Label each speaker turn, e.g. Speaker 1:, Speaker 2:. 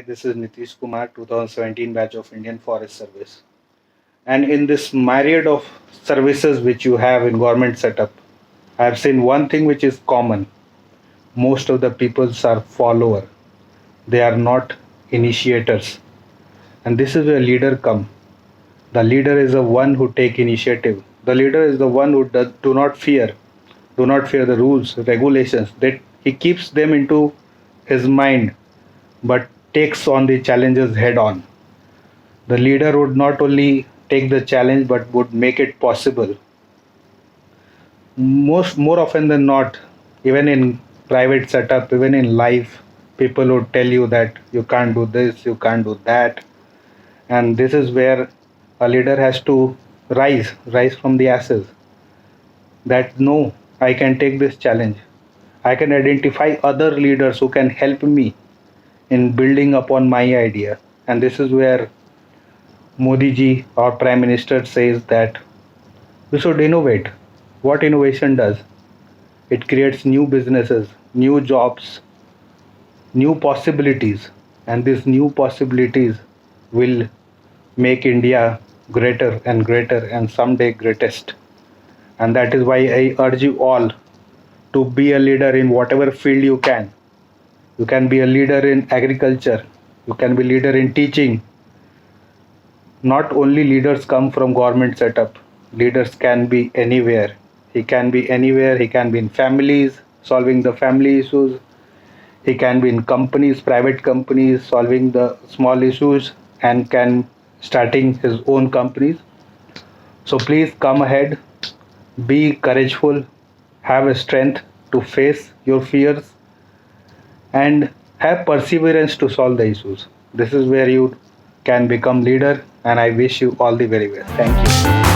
Speaker 1: this is Nitish Kumar, 2017 batch of Indian Forest Service. And in this myriad of services which you have in government setup, I have seen one thing which is common. Most of the peoples are follower. They are not initiators. And this is where leader come. The leader is the one who take initiative. The leader is the one who do not fear the rules, regulations. That he keeps them into his mind, but takes on the challenges head on. The leader would not only take the challenge but would make it possible. More often than not, even in private setup, even in life, people would tell you that you can't do this, you can't do that, and this is where a leader has to rise from the ashes. That no, I can take this challenge. I can identify other leaders who can help me in building upon my idea. And this is where Modi ji, our Prime Minister, says that we should innovate. What innovation does? It creates new businesses, new jobs, new possibilities. And these new possibilities will make India greater and greater and someday greatest. And that is why I urge you all to be a leader in whatever field you can. You can be a leader in agriculture, you can be leader in teaching. Not only leaders come from government setup, leaders can be anywhere. He can be anywhere, he can be in families, solving the family issues. He can be in companies, private companies, solving the small issues and can starting his own companies. So please come ahead, be courageful, have a strength to face your fears and have perseverance to solve the issues. This is where you can become leader and I wish you all the very best. Thank you.